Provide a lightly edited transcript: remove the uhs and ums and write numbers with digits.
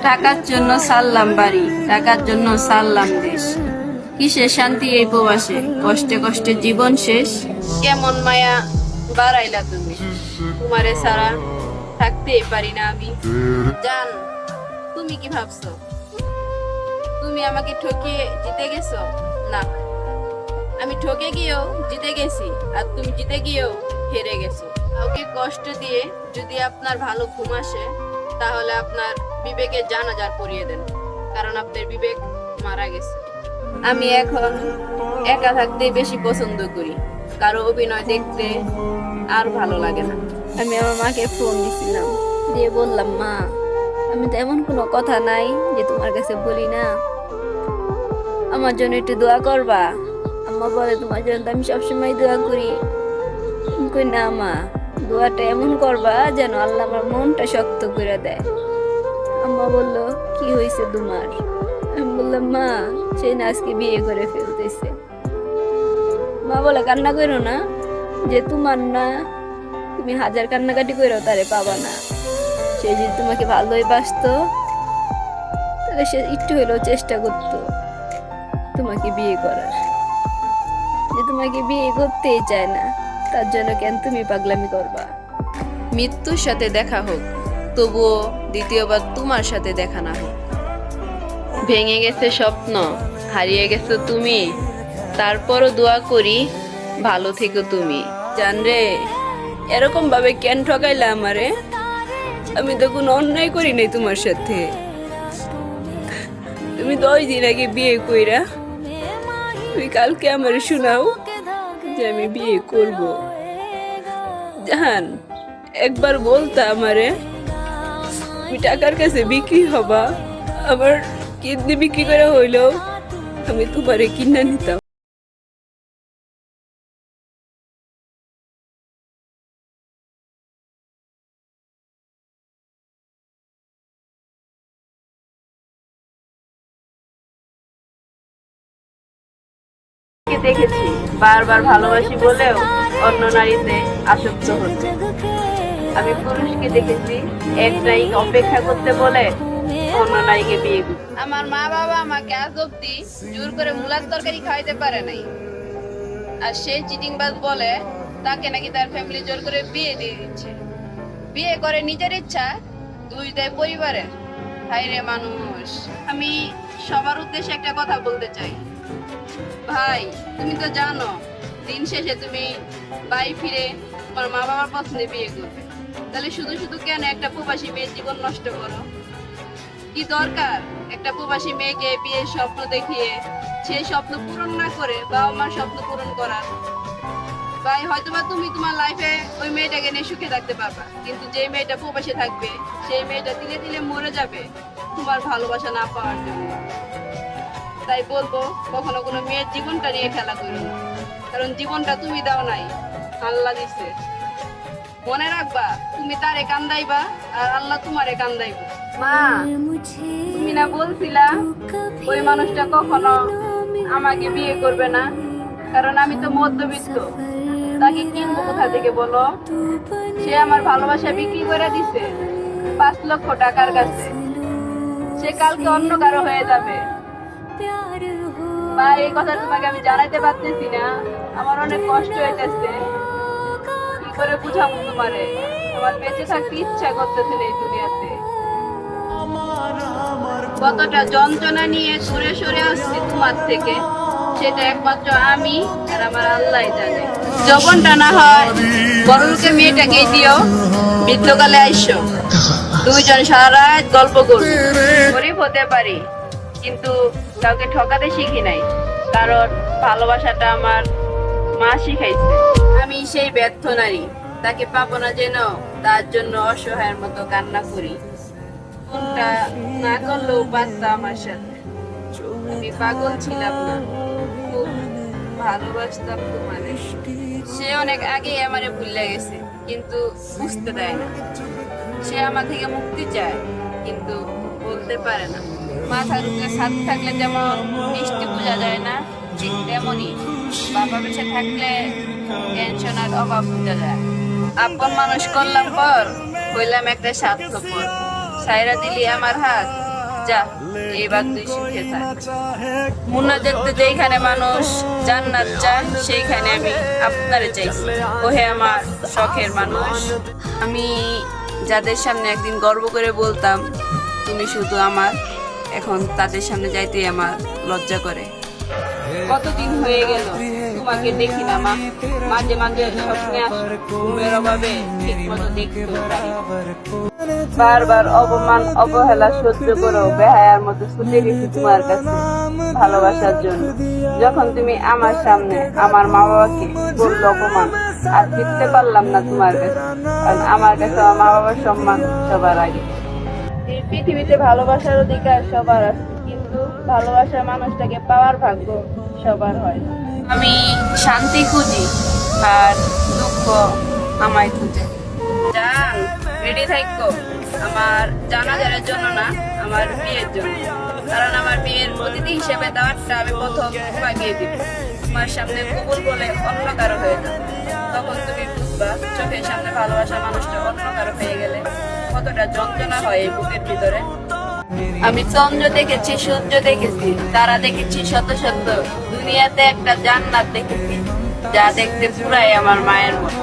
টাকার জন্য সারলাম বাড়ি, টাকার জন্য সারলাম দেশ। কিসের শান্তি এই প্রবাসে, কষ্টে কষ্টে জীবন শেষ। কেমন মায়া বাড়াইলা তুমি, তোমারে ছাড়া থাকতেই পারি না আমি। জান, তুমি কি ভাবছো তুমি আমাকে ঠকিয়ে জিতে গেছো? না, আমি ঠকে গিয়েও জিতে গেছি, আর তুমি জিতে গিয়েও হেরে গেছো। কাউকে কষ্ট দিয়ে যদি আপনার ভালো ঘুম আসে, তাহলে আপনার বিবেকে জানাজার পরিয়ে দেন, কারণ আপনার বিবেক মারা গেছে। আমি এখন একা থাকতে বেশি পছন্দ করি, কারো অভিনয় দেখতে আর ভালো লাগে না। আমি আমার মাকে ফোন দিছিলাম, দিয়ে বললাম, মা, আমি তো এমন কোনো কথা নাই যে তোমার কাছে বলি না, আমার জন্য একটু দোয়া করবা। আম্মা বলে, তোমার জন্য তো আমি সবসময় দোয়া করি। কই না মা, দোয়াটা এমন করবা যেন আল্লাহ আমার মনটা শক্ত করে দেয়। আম্মা বলল, কি হয়েছে তোমার? আমি বললাম, মা, সেই না আজকে বিয়ে করে ফেলতেছে। মা বলে, কান্না করো না, যে তোমার না, তুমি হাজার কান্নাকাটি করেও তারে পাবা না। সে যদি তোমাকে ভালোই বাসতো, তাহলে সে একটু হলেও চেষ্টা করতো তোমাকে বিয়ে করার। যে তোমাকে বিয়ে করতেই চায় না, তার জন্য কেন তুমি পাগলামি করবা? মৃত্যুর সাথে দেখা হোক, তবুও দ্বিতীয়বার তোমার সাথে দেখা না হোক। ভেঙে গেছে স্বপ্ন, হারিয়ে গেছো তুমি, তারপরও দোয়া করি ভালো থেকো তুমি। জান রে, এরকম ভাবে কেন ঠকাইলা আমারে? আমি তো কোনো অন্যায় করি নাই তোমার সাথে। তুমি 10 দিন আগে বিয়ে কইরা তুমি কালকে আমারে শোনাও যে আমি বিয়ে করব। জান, একবার বলতা আমারে তুমি টাকার কাছে বিক্রি হবা, আমার কিডনি বিক্রি করে হইলো আমি তোমারে কিনা নিতাম। দেখেছি বারবার ভালোবাসি বলেও অন্য নারীতে আসক্ত হচ্ছে। আমি পুরুষকে দেখেছি একটাই অপেক্ষা করতে বলে অন্য নারীকে বিয়ে করতে। আমার মা বাবা আমাকে আজ অব্দি জোর করে মুলার তরকারি খাওয়াইতে পারে নাই, আর সেই চিটিংবাজ বলে তাকে নাকি তার ফ্যামিলি জোর করে বিয়ে দিয়ে দিচ্ছে। বিয়ে করে নিজের ইচ্ছা, দুই দেয় পরিবারের। হায়রে মানুষ! আমি সবার উদ্দেশ্যে একটা কথা বলতে চাই, ভাই, তুমি তো জানো দিন শেষে তুমি বাড়ি ফিরে তোমার মা বাবার পছন্দে বিয়ে করবে। তাহলে শুধু শুধু কেন একটা প্রবাসী মেয়ের জীবন নষ্ট করো? কি দরকার একটা প্রবাসী মেয়েকে বিয়ের স্বপ্ন দেখিয়ে সেই স্বপ্ন পূরণ না করে বাবা মার স্বপ্ন পূরণ করার? ভাই, হয়তোবা তুমি তোমার লাইফে ওই মেয়েটাকে নিয়ে সুখে থাকতে পারবা, কিন্তু যে মেয়েটা প্রবাসী থাকবে সেই মেয়েটা দিলে দিলে মরে যাবে তোমার ভালোবাসা না পাওয়ার জন্য। তাই বলবো, কখনো কোনো মেয়ের জীবনটা নিয়ে খেলা করো না, কারণ জীবনটা তুমি দাও নাই, আল্লাহ দিছে। মনে রাখবা, তুমি তারে কান্দাইবা আর আল্লাহ তোমারে কান্দাইবা। মা, তুমি না বলছিলা ওই মানুষটা কখনো আমাকে বিয়ে করবে না, কারণ আমি তো মধ্যবিত্ত, তাকে কিনবো কোথা থেকে বলো? সে আমার ভালোবাসা বিক্রি করে দিছে 5 লক্ষ টাকার কাছে। সে কালকে অন্য কারো হয়ে যাবে। মা, এই কথা তোমাকে আমি জানাইতে পারতেছি না, আমার অনেক কষ্ট হইতেছে। কি করে বুঝাবো তোমারে? আমার বেঁচে থাকতে ইচ্ছা করতেছে এই দুনিয়াতে। কতটা যন্ত্রণা নিয়ে সরে সরে আসছি তোমার থেকে, সেটা একমাত্র আমি আর আমার আল্লাহ জানে। যৌবনটা না হয় বড়লোকের মেয়েটাকেই দিও, মৃত্যুকালে আইসো, দুইজন সারা রাত গল্প করবো। গরিব হতে পারি, কিন্তু কাউকে ঠকাতে শিখি নাই, কারণ ভালোবাসাটা আমার মা শিখাইছে। আমি সেই ব্যর্থ নারী, তাকে পাবো না যেন তার জন্য অসহায়ের মতো কান্না করি। কোনটা না করলেও পারতাম আমার সাথে। আমি পাগল ছিলাম না, খুব ভালোবাসতাম তোমারে। সে অনেক আগে আমারে ভুলে গেছে, কিন্তু বুঝতে দেয় না। সে আমার থেকে মুক্তি চায়, কিন্তু বলতে পারে না। মাথার উপরে ছাদ থাকলে যেমন বৃষ্টি বোঝা যায় না, ঠিক তেমনই বাবা বেঁচে থাকলে টেনশন আর অভাব বোঝা যায়। আপন মানুষ করলাম পর, হইলাম একটা স্বার্থপর। সাইরা দিলি আমার হাত, যা এবার তুই সুখে থাক। মুনাজাতে যেখানে মানুষ জান্নাত চায় সেইখানে আমি আপনারে চাইছি। ওহে আমার শখের মানুষ, আমি যাদের সামনে একদিন গর্ব করে বলতাম তুমি শুধু আমার, এখন তাদের সামনে যাইতেই আমার লজ্জা করে। কতদিন হয়ে গেল তোমাকে দেখি না মা, মাঝে মাঝে স্বপ্নে আসো, ঘুমের অভাবে ঠিক মতো দেখতেও পারি। বারবার অপমান অবহেলা সহ্য করো, বেহায়ার মতো ছুটে গেছি তোমার কাছে ভালোবাসার জন্য। যখন তুমি আমার সামনে আমার মা বাবাকে করলো অপমান, আর ফিরতে পারলাম না তোমার কাছে, কারণ আমার কাছে আমার মা বাবার সম্মান সবার আগে। এই পৃথিবীতে ভালোবাসার অধিকার সবার আছে, কিন্তু ভালোবাসার মানুষটাকে পাওয়ার ভাগ্য সবার হয় না। আমি শান্তি খুঁজি আর দুঃখ আমায় খুঁজে। জান রেডি থাকো আমার জানাজারের জন্য না, আমার বিয়ের জন্য। কারণ আমার বিয়ের অতিথি হিসেবে দাওয়াতটা আমি প্রথম বাগিয়ে দিব। তোমার সামনে কবুল বলে অন্য কারো হয়ে যাবে, তখন তুমি বুঝবা চোখের সামনে ভালোবাসার মানুষটা অন্য কারো হয়ে গেলে কতটা যন্ত্রণা হয় এই বুকের ভিতরে। আমি চন্দ্র দেখেছি, সূর্য দেখেছি, তারা দেখেছি শত শত, দুনিয়াতে একটা জান্নাত দেখেছি যা দেখতে পুরাই আমার মায়ের মতো।